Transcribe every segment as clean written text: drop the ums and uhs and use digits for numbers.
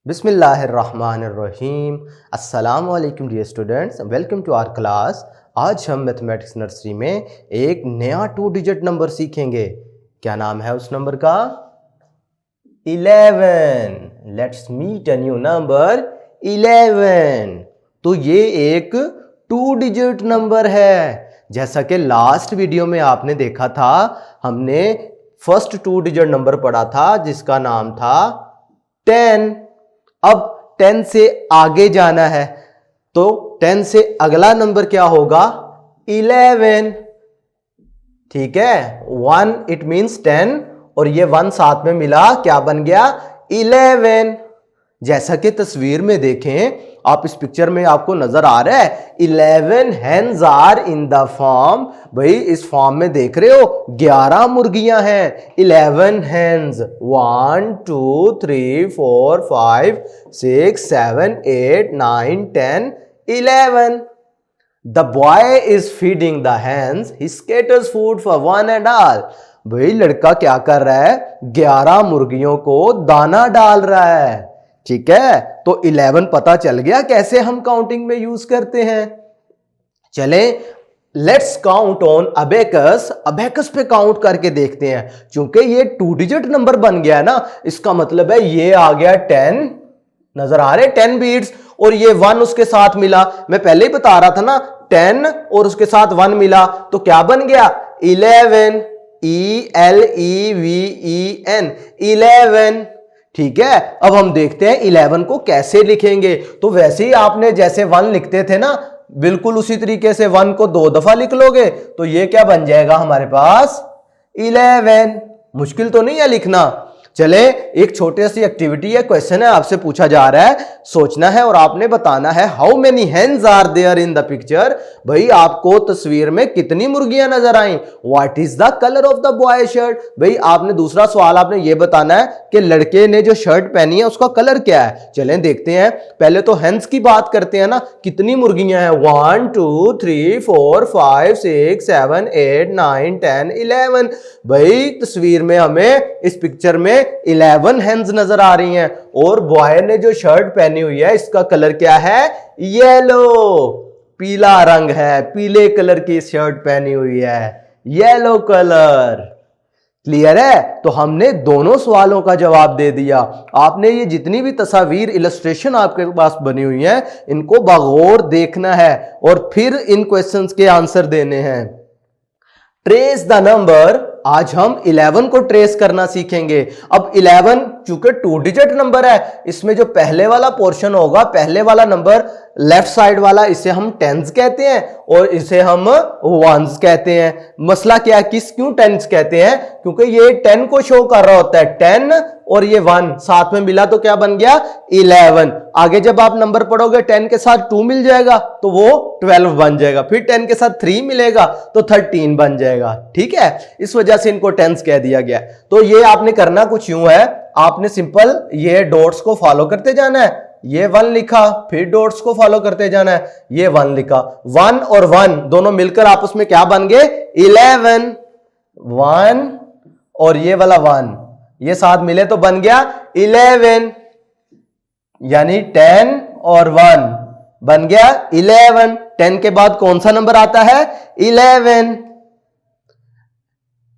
बिस्मिल्लाहिर्रहमानिर्रहीम। अस्सलाम वालेकुम dear students, welcome to our class. आज हम मैथमेटिक्स नर्सरी में एक नया 2 डिजिट नंबर सीखेंगे। क्या नाम है उस नंबर का? 11। Let's meet a new number 11। तो ये एक 2 डिजिट नंबर है। जैसा कि लास्ट वीडियो में आपने देखा था, हमने फर्स्ट 2 डिजिट नंबर पढ़ा था जिसका नाम था 10। अब 10 से आगे जाना है तो 10 से अगला नंबर क्या होगा? 11। ठीक है, 1 इट मींस 10 और ये 1 साथ में मिला, क्या बन गया? 11। जैसा कि तस्वीर में देखें, आप इस पिक्चर में आपको नजर आ रहा है 11 hence are in the form. भाई इस फार्म में देख रहे हो 11 मुर्गियां हैं। 11 hence, 1 2 3 4 5 6 7 8 9 10 11। The boy is feeding the hens. He scatters food for one and all. भाई लड़का क्या कर रहा है? 11 मुर्गियों को दाना डाल रहा है। ठीक है, तो 11 पता चल गया कैसे हम काउंटिंग में यूज करते हैं। चले let's count on abacus. Abacus पे काउंट करके देखते हैं। चूंकि ये 2 डिजिट नंबर बन गया ना, इसका मतलब है ये आ गया 10। नजर आ रहे 10 बीट्स और ये 1 उसके साथ मिला। मैं पहले ही बता रहा था ना, 10 और उसके साथ 1 मिला तो क्या बन गया? 11। ELEVEN 11। ठीक है, अब हम देखते हैं 11 को कैसे लिखेंगे। तो वैसे ही आपने जैसे 1 लिखते थे ना, बिल्कुल उसी तरीके से 1 को 2 दफा लिख लोगे तो ये क्या बन जाएगा हमारे पास? 11। मुश्किल तो नहीं है लिखना। चले एक छोटी सी एक्टिविटी है, क्वेश्चन है, आपसे पूछा जा रहा है, सोचना है और आपने बताना है how many hens are there in the picture. भाई आपको तस्वीर में कितनी मुर्गियां नजर आई? What is the colour of the boy shirt. भाई आपने दूसरा सवाल आपने ये बताना है कि लड़के ने जो शर्ट पहनी है उसका कलर क्या है। चलें देखते हैं। पहले तो हेन्स की बात करते हैं ना, कितनी मुर्गियां हैं? 1 2 3 4 5 6 7 8 9 10 11। भाई तस्वीर में हमें इस पिक्चर में 11 हेन्स नजर आ रही हैं और बॉय ने जो शर्ट पहनी हुई है इसका कलर क्या है? येलो, पीला रंग है, पीले कलर की शर्ट पहनी हुई है, येलो कलर। क्लियर है? तो हमने दोनों सवालों का जवाब दे दिया। आपने ये जितनी भी तस्वीर इलस्ट्रेशन आपके पास बनी हुई है इनको बगौर देखना है और फिर इन क्वेश्चंस के आंसर देने हैं। Trace the number. आज हम 11 को ट्रेस करना सीखेंगे। अब 11 चूंकि 2 डिजिट नंबर है, इसमें जो पहले वाला पोर्शन होगा, पहले वाला नंबर लेफ्ट साइड वाला, इसे हम टेंस कहते हैं और इसे हम वंस कहते हैं। मसला क्या है, क्यों टेंस कहते हैं? क्योंकि ये 10 को शो कर रहा होता है। 10 और ये 1 साथ में मिला तो क्या बन गया? 11। आगे जब आप नंबर पढ़ोगे 10 के साथ 2 मिल जाएगा तो वो 12 बन जाएगा, फिर 10 के साथ 3 मिलेगा तो 13 बन जाएगा। ठीक है, इस वजह से इनको टेंस कह दिया गया। तो ये आपने करना कुछ यूं है, आपने सिंपल ये डॉट्स को फॉलो करते जाना है। ये 1 लिखा, फिर डॉट्स को फॉलो करते जाना है, ये 1 लिखा, 1 और 1 दोनों मिलकर आपस में क्या बन गए? 11। 1 और ये वाला 1 ये साथ मिले तो बन गया 11, यानी 10 और 1 बन गया 11। 10 के बाद कौन सा नंबर आता है? 11।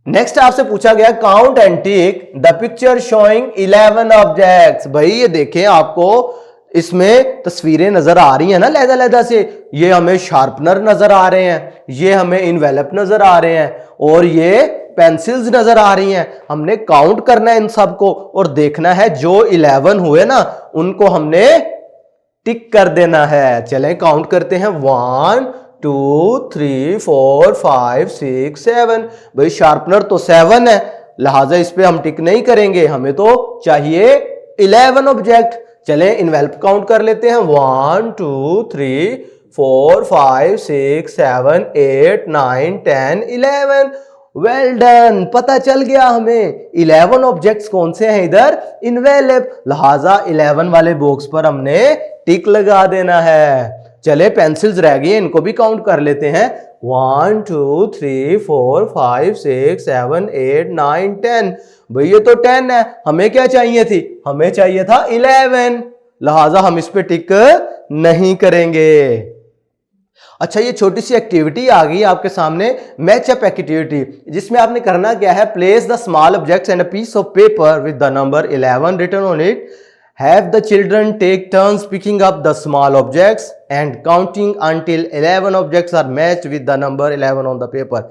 नेक्स्ट आपसे पूछा गया count and tick the picture showing 11 objects. भाई ये देखें, आपको इसमें तस्वीरें नजर आ रही हैं ना लहदा से। ये हमें शार्पनर नजर आ रहे हैं, ये हमें इनवेलप नजर आ रहे हैं और ये पेंसिल्स नजर आ रही हैं। हमने काउंट करना है इन सबको और देखना है जो 11 हुए ना उनको हमने टिक कर देना है। चलें काउंट करते हैं। 1 2 3 4 5 6 7। भाई शार्पनर तो 7 है, लिहाजा इस पे हम टिक नहीं करेंगे, हमें तो चाहिए 11 ऑब्जेक्ट। चलें इनवेलप काउंट कर लेते हैं। 1 2 3 4 5 6 7 8 9 10 11। वेल डन, पता चल गया हमें 11 ऑब्जेक्ट्स कौन से हैं इधर? इनवेलप। लिहाजा 11 वाले बॉक्स पर हमने टिक लगा देना है। चले पेंसिल्स रह गई, इनको भी काउंट कर लेते हैं। 1 2 3 4 5 6 7 8 9 10। भाई ये तो 10 है, हमें क्या चाहिए थी, हमें चाहिए था 11, लिहाजा हम इस पे टिक नहीं करेंगे। अच्छा, ये छोटी सी एक्टिविटी आ गई आपके सामने, मैचअप एक्टिविटी, जिसमें आपने करना क्या है, place the small objects and a piece of paper with the number 11 written on it. Have the children take turns picking up the small objects and counting until 11 objects are matched with the number 11 on the paper.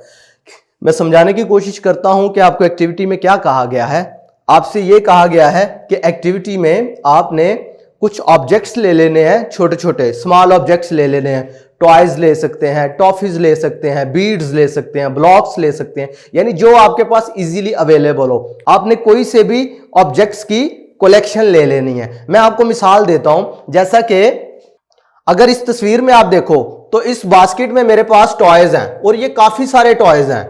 मैं समझाने की कोशिश करता हूं कि आपको activity में क्या कहा गया है। आपसे यह कहा गया है कि एक्टिविटी में आपने कुछ ऑब्जेक्ट्स ले लेने हैं, छोटे छोटे स्मॉल ऑब्जेक्ट्स ले लेने हैं। टॉयज ले सकते हैं, टॉफीज ले सकते हैं, बीड्स ले सकते हैं, ब्लॉक्स ले सकते हैं, यानी जो आपके पास इजीली अवेलेबल हो। आपने कोई से भी ऑब्जेक्ट्स की कलेक्शन ले लेनी है। मैं आपको मिसाल देता हूं, जैसा कि अगर इस तस्वीर में आप देखो तो इस बास्केट में मेरे पास टॉयज हैं और ये काफी सारे टॉयज हैं,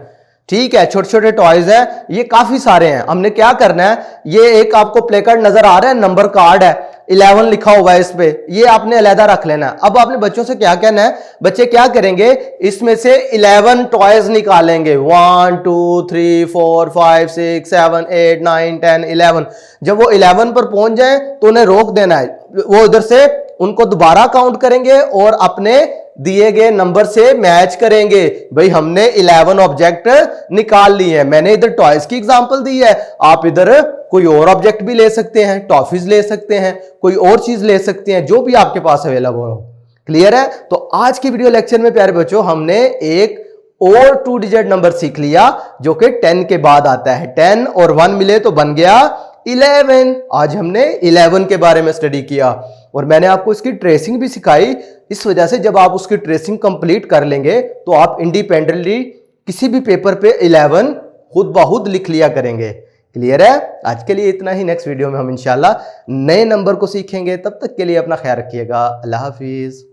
ठीक है, छोटे छोटे टॉयज हैं, ये काफी सारे हैं। हमने क्या करना है, ये एक आपको प्ले कार्ड नजर आ रहा है, नंबर कार्ड है, 11 लिखा हुआ है इस पे, ये आपने अलहदा रख लेना है। अब आपने बच्चों से क्या कहना है, बच्चे क्या करेंगे, इसमें से 11 टॉयज निकालेंगे, 1 2 3 4 5 6 7 8 9 10 11। जब वो 11 पर पहुंच जाए तो उन्हें रोक देना है, वो उधर से उनको दोबारा काउंट करेंगे और अपने दिए गए नंबर से मैच करेंगे। भाई हमने 11 ऑब्जेक्ट निकाल लिए हैं। मैंने इधर टॉयज की एग्जांपल दी है, आप इधर कोई और ऑब्जेक्ट भी ले सकते हैं, टॉफीज ले सकते हैं, कोई और चीज ले सकते हैं, जो भी आपके पास अवेलेबल हो। क्लियर है? तो आज की वीडियो लेक्चर में प्यारे बच्चों हमने एक और 2 डिजिट नंबर सीख लिया जो कि 10 के बाद आता है। 10 और 1 मिले तो बन गया 11। आज हमने 11 के बारे में स्टडी किया और मैंने आपको इसकी ट्रेसिंग भी सिखाई। इस वजह से जब आप उसकी ट्रेसिंग कंप्लीट कर लेंगे तो आप इंडिपेंडेंटली किसी भी पेपर पे 11 खुद ब खुद लिख लिया करेंगे। क्लियर है? आज के लिए इतना ही। नेक्स्ट वीडियो में हम इंशाल्लाह नए नंबर को सीखेंगे। तब तक के लिए अपना ख्याल रखिएगा। अल्लाह हाफिज।